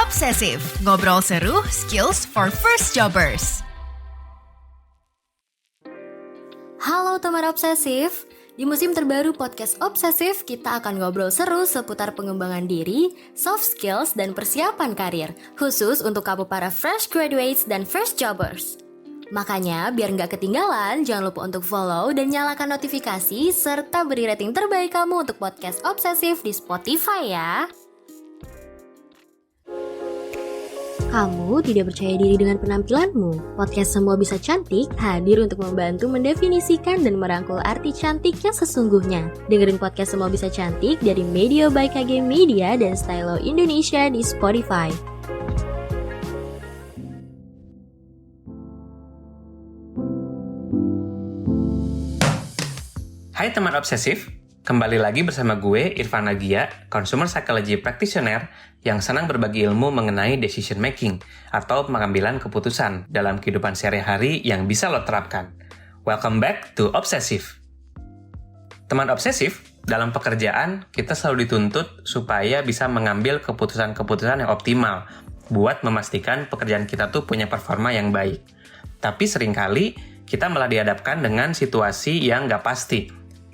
Obsesif, ngobrol seru, skills for first jobbers. Halo teman obsesif, di musim terbaru podcast Obsesif kita akan ngobrol seru seputar pengembangan diri, soft skills, dan persiapan karir, khusus untuk kamu para fresh graduates dan first jobbers. Makanya biar nggak ketinggalan, jangan lupa untuk follow dan nyalakan notifikasi serta beri rating terbaik kamu untuk podcast Obsesif di Spotify ya. Kamu tidak percaya diri dengan penampilanmu? Podcast Semua Bisa Cantik hadir untuk membantu mendefinisikan dan merangkul arti cantik yang sesungguhnya. Dengerin podcast Semua Bisa Cantik dari Media by KG Media dan Stylo Indonesia di Spotify. Hai teman obsesif, kembali lagi bersama gue Irfan Nagia, Consumer Psychology Practitioner yang senang berbagi ilmu mengenai decision making atau pengambilan keputusan dalam kehidupan sehari-hari yang bisa lo terapkan. Welcome back to Obsesif. Teman obsesif, dalam pekerjaan kita selalu dituntut supaya bisa mengambil keputusan-keputusan yang optimal buat memastikan pekerjaan kita tuh punya performa yang baik. Tapi seringkali kita malah dihadapkan dengan situasi yang nggak pasti.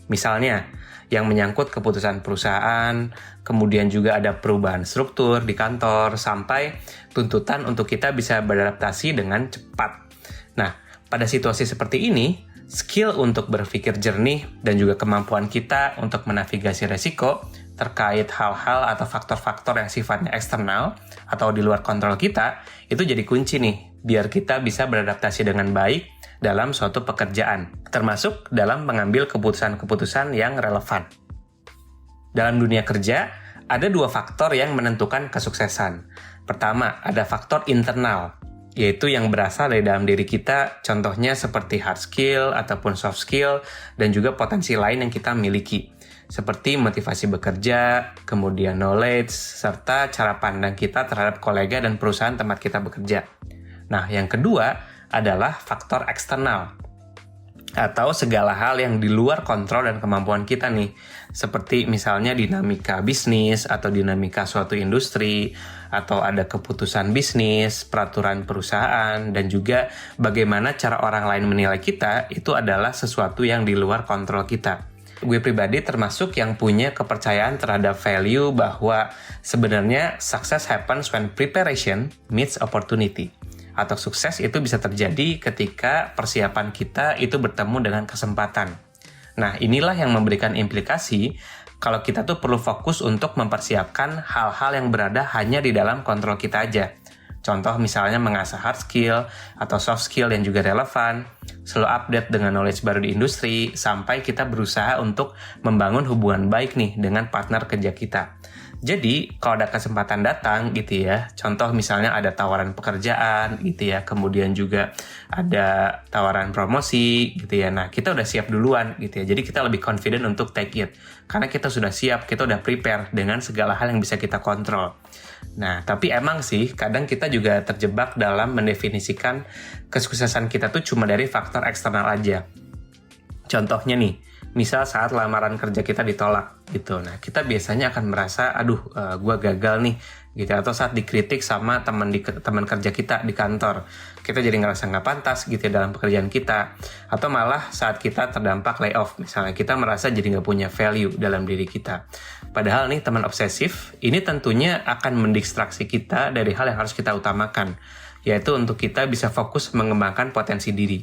Misalnya, yang menyangkut keputusan perusahaan, kemudian juga ada perubahan struktur di kantor, sampai tuntutan untuk kita bisa beradaptasi dengan cepat. Nah, pada situasi seperti ini, skill untuk berpikir jernih dan juga kemampuan kita untuk menavigasi resiko terkait hal-hal atau faktor-faktor yang sifatnya eksternal atau di luar kontrol kita, itu jadi kunci nih, biar kita bisa beradaptasi dengan baik dalam suatu pekerjaan, termasuk dalam mengambil keputusan-keputusan yang relevan. Dalam dunia kerja, ada dua faktor yang menentukan kesuksesan. Pertama, ada faktor internal, yaitu yang berasal dari dalam diri kita, contohnya seperti hard skill ataupun soft skill, dan juga potensi lain yang kita miliki, seperti motivasi bekerja, kemudian knowledge, serta cara pandang kita terhadap kolega dan perusahaan tempat kita bekerja. Nah, yang kedua adalah faktor eksternal atau segala hal yang di luar kontrol dan kemampuan kita nih, seperti misalnya dinamika bisnis atau dinamika suatu industri, atau ada keputusan bisnis, peraturan perusahaan, dan juga bagaimana cara orang lain menilai kita, itu adalah sesuatu yang di luar kontrol kita. Gue pribadi termasuk yang punya kepercayaan terhadap value bahwa sebenarnya success happens when preparation meets opportunity. Atau sukses itu bisa terjadi ketika persiapan kita itu bertemu dengan kesempatan. Nah, inilah yang memberikan implikasi kalau kita tuh perlu fokus untuk mempersiapkan hal-hal yang berada hanya di dalam kontrol kita aja. Contoh misalnya mengasah hard skill atau soft skill yang juga relevan, selalu update dengan knowledge baru di industri, sampai kita berusaha untuk membangun hubungan baik nih dengan partner kerja kita. Jadi, kalau ada kesempatan datang gitu ya, contoh misalnya ada tawaran pekerjaan gitu ya, kemudian juga ada tawaran promosi gitu ya, nah kita udah siap duluan gitu ya, jadi kita lebih confident untuk take it, karena kita sudah siap, kita udah prepare dengan segala hal yang bisa kita kontrol. Nah, tapi emang sih, kadang kita juga terjebak dalam mendefinisikan kesuksesan kita tuh cuma dari faktor eksternal aja. Contohnya nih, misal saat lamaran kerja kita ditolak gitu. Nah, kita biasanya akan merasa, gue gagal nih gitu. Atau saat dikritik sama teman kerja kita di kantor, kita jadi ngerasa nggak pantas gitu ya dalam pekerjaan kita. Atau malah saat kita terdampak layoff, misalnya kita merasa jadi nggak punya value dalam diri kita. Padahal nih teman obsesif, ini tentunya akan mendistraksi kita dari hal yang harus kita utamakan, yaitu untuk kita bisa fokus mengembangkan potensi diri.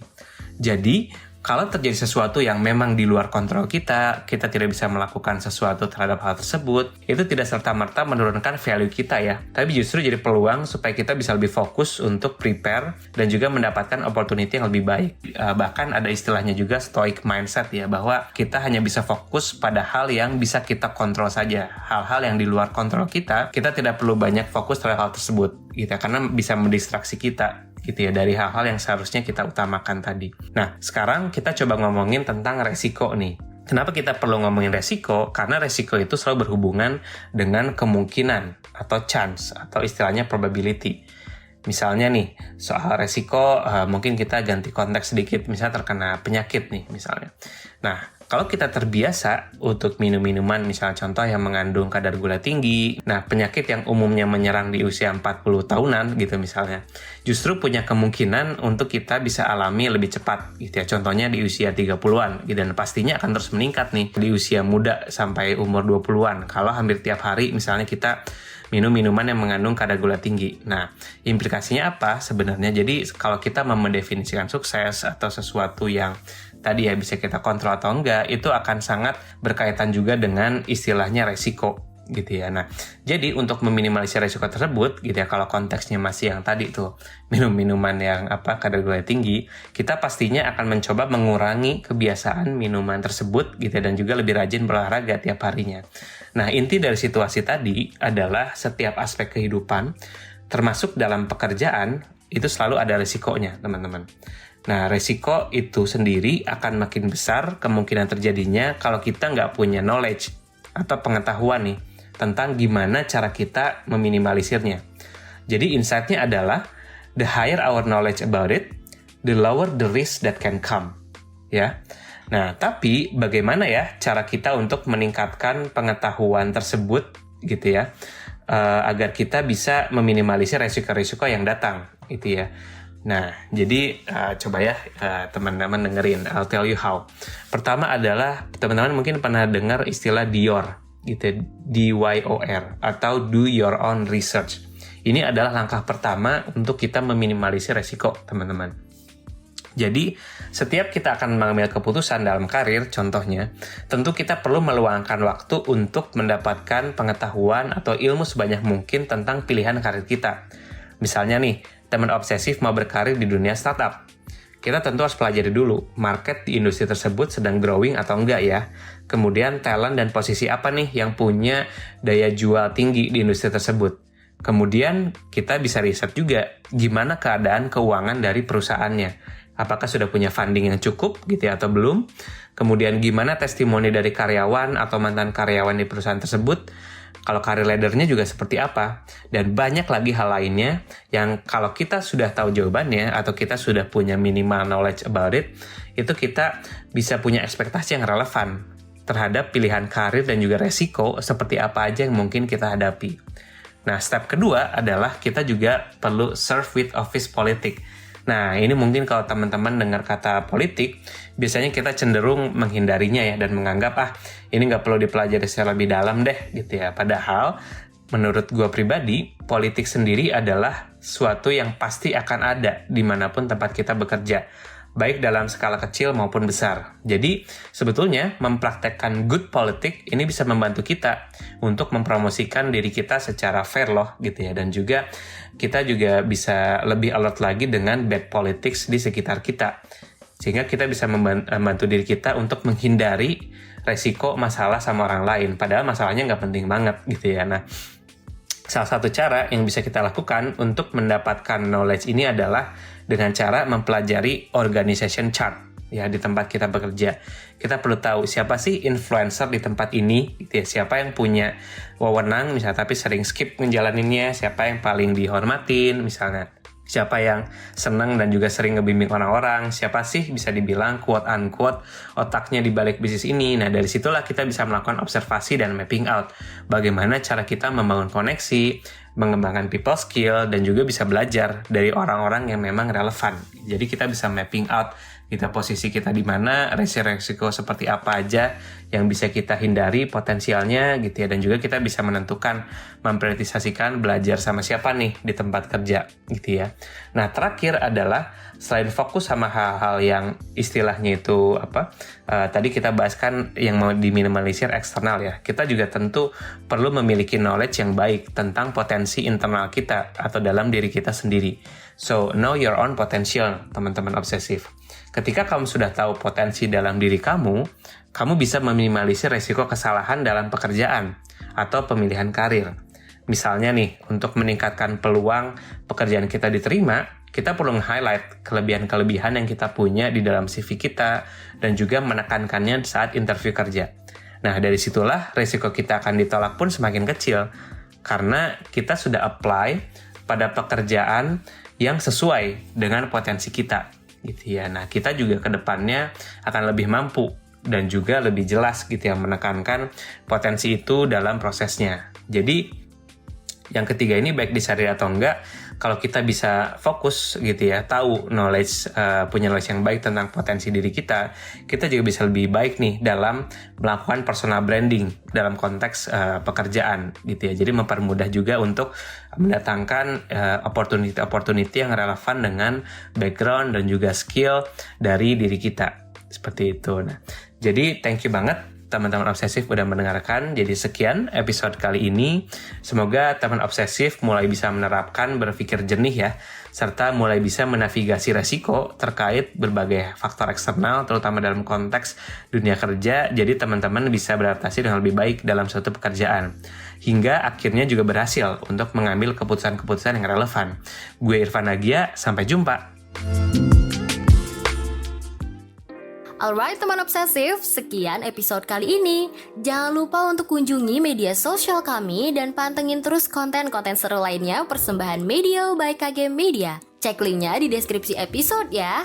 Jadi, kalau terjadi sesuatu yang memang di luar kontrol kita tidak bisa melakukan sesuatu terhadap hal tersebut, itu tidak serta-merta menurunkan value kita ya. Tapi justru jadi peluang supaya kita bisa lebih fokus untuk prepare dan juga mendapatkan opportunity yang lebih baik. Bahkan ada istilahnya juga stoic mindset ya, bahwa kita hanya bisa fokus pada hal yang bisa kita kontrol saja. Hal-hal yang di luar kontrol kita tidak perlu banyak fokus terhadap hal tersebut gitu ya, karena bisa mendistraksi kita gitu ya dari hal-hal yang seharusnya kita utamakan tadi. Nah, sekarang kita coba ngomongin tentang resiko nih. Kenapa kita perlu ngomongin resiko? Karena resiko itu selalu berhubungan dengan kemungkinan atau chance atau istilahnya probability. Misalnya nih, soal resiko mungkin kita ganti konteks sedikit, misalnya terkena penyakit nih misalnya. Nah, Kalau kita terbiasa untuk minum minuman, misalnya contoh yang mengandung kadar gula tinggi, nah penyakit yang umumnya menyerang di usia 40 tahunan gitu misalnya, justru punya kemungkinan untuk kita bisa alami lebih cepat gitu ya. Contohnya di usia 30-an gitu, dan pastinya akan terus meningkat nih di usia muda sampai umur 20-an. Kalau hampir tiap hari misalnya kita minum minuman yang mengandung kadar gula tinggi. Nah, implikasinya apa sebenarnya? Jadi kalau kita mendefinisikan sukses atau sesuatu yang tadi ya bisa kita kontrol atau enggak, itu akan sangat berkaitan juga dengan istilahnya resiko gitu ya. Nah, jadi untuk meminimalisir resiko tersebut gitu ya, kalau konteksnya masih yang tadi tuh minum minuman yang kadar gula tinggi, kita pastinya akan mencoba mengurangi kebiasaan minuman tersebut gitu ya, dan juga lebih rajin berolahraga tiap harinya. Nah, inti dari situasi tadi adalah setiap aspek kehidupan, termasuk dalam pekerjaan, itu selalu ada resikonya, teman-teman. Nah, resiko itu sendiri akan makin besar kemungkinan terjadinya kalau kita nggak punya knowledge atau pengetahuan nih tentang gimana cara kita meminimalisirnya. Jadi insight-nya adalah, the higher our knowledge about it, the lower the risk that can come. Ya. Nah, tapi bagaimana ya cara kita untuk meningkatkan pengetahuan tersebut gitu ya, agar kita bisa meminimalisir resiko-resiko yang datang gitu ya. Nah, jadi coba ya teman-teman dengerin, I'll tell you how. Pertama adalah, teman-teman mungkin pernah dengar istilah DYOR, gitu, DYOR, atau do your own research. Ini adalah langkah pertama untuk kita meminimalisir resiko, teman-teman. Jadi, setiap kita akan mengambil keputusan dalam karir, contohnya, tentu kita perlu meluangkan waktu untuk mendapatkan pengetahuan atau ilmu sebanyak mungkin tentang pilihan karir kita. Misalnya nih, teman obsesif mau berkarir di dunia startup. Kita tentu harus pelajari dulu, market di industri tersebut sedang growing atau enggak ya. Kemudian talent dan posisi apa nih yang punya daya jual tinggi di industri tersebut. Kemudian kita bisa riset juga gimana keadaan keuangan dari perusahaannya. Apakah sudah punya funding yang cukup gitu ya atau belum. Kemudian gimana testimoni dari karyawan atau mantan karyawan di perusahaan tersebut. Kalau career leader-nya juga seperti apa. Dan banyak lagi hal lainnya yang kalau kita sudah tahu jawabannya atau kita sudah punya minimal knowledge about it, itu kita bisa punya ekspektasi yang relevan terhadap pilihan karir dan juga resiko seperti apa aja yang mungkin kita hadapi. Nah, step kedua adalah kita juga perlu serve with office politics. Nah, ini mungkin kalau teman-teman dengar kata politik, biasanya kita cenderung menghindarinya ya, dan menganggap, ini nggak perlu dipelajari secara lebih dalam deh, gitu ya. Padahal, menurut gue pribadi, politik sendiri adalah suatu yang pasti akan ada dimanapun tempat kita bekerja, baik dalam skala kecil maupun besar. Jadi, sebetulnya mempraktekkan good politik ini bisa membantu kita untuk mempromosikan diri kita secara fair loh, gitu ya. Dan juga kita juga bisa lebih alert lagi dengan bad politics di sekitar kita. Sehingga kita bisa membantu diri kita untuk menghindari resiko masalah sama orang lain. Padahal masalahnya nggak penting banget, gitu ya. Nah, salah satu cara yang bisa kita lakukan untuk mendapatkan knowledge ini adalah dengan cara mempelajari organization chart ya di tempat kita bekerja. Kita perlu tahu siapa sih influencer di tempat ini, gitu ya. Siapa yang punya wewenang misalnya tapi sering skip ngejalaninnya, siapa yang paling dihormatin misalnya. Siapa yang senang dan juga sering ngebimbing orang-orang, siapa sih bisa dibilang quote-unquote otaknya di balik bisnis ini. Nah, dari situlah kita bisa melakukan observasi dan mapping out bagaimana cara kita membangun koneksi, mengembangkan people skill, dan juga bisa belajar dari orang-orang yang memang relevan. Jadi kita bisa mapping out kita posisi kita di mana, resiko seperti apa aja yang bisa kita hindari potensialnya gitu ya, dan juga kita bisa menentukan memprioritisasikan belajar sama siapa nih di tempat kerja gitu ya. Nah, terakhir adalah selain fokus sama hal-hal yang istilahnya itu tadi kita bahas kan yang mau diminimalisir eksternal ya, kita juga tentu perlu memiliki knowledge yang baik tentang potensi internal kita atau dalam diri kita sendiri. So, know your own potential, teman-teman obsesif. Ketika kamu sudah tahu potensi dalam diri kamu bisa meminimalisir resiko kesalahan dalam pekerjaan atau pemilihan karir. Misalnya nih, untuk meningkatkan peluang pekerjaan kita diterima, kita perlu nge-highlight kelebihan-kelebihan yang kita punya di dalam CV kita dan juga menekankannya saat interview kerja. Nah, dari situlah resiko kita akan ditolak pun semakin kecil karena kita sudah apply pada pekerjaan yang sesuai dengan potensi kita. Gitu ya. Nah, kita juga ke depannya akan lebih mampu dan juga lebih jelas gitu ya, menekankan potensi itu dalam prosesnya. Jadi yang ketiga ini baik disadari atau enggak, kalau kita bisa fokus gitu ya, tahu punya knowledge yang baik tentang potensi diri kita juga bisa lebih baik nih dalam melakukan personal branding dalam konteks pekerjaan gitu ya. Jadi mempermudah juga untuk mendatangkan opportunity yang relevan dengan background dan juga skill dari diri kita. Seperti itu. Nah, jadi thank you banget teman-teman obsesif udah mendengarkan. Jadi sekian episode kali ini. Semoga teman obsesif mulai bisa menerapkan berpikir jernih ya, serta mulai bisa menavigasi resiko terkait berbagai faktor eksternal, terutama dalam konteks dunia kerja. Jadi teman-teman bisa beradaptasi dengan lebih baik dalam suatu pekerjaan, hingga akhirnya juga berhasil untuk mengambil keputusan-keputusan yang relevan. Gue Irfan Nagia, sampai jumpa. Alright teman obsesif, sekian episode kali ini. Jangan lupa untuk kunjungi media sosial kami dan pantengin terus konten-konten seru lainnya persembahan Media by KG Media. Cek linknya di deskripsi episode ya.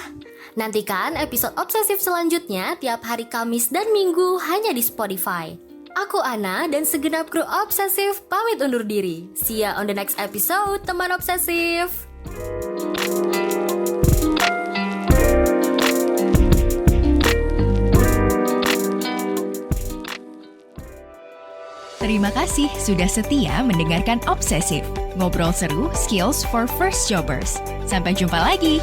Nantikan episode obsesif selanjutnya tiap hari Kamis dan Minggu hanya di Spotify. Aku Ana dan segenap kru obsesif pamit undur diri. See ya on the next episode teman obsesif. Terima kasih sudah setia mendengarkan Obsesif. Ngobrol seru, skills for first jobbers. Sampai jumpa lagi.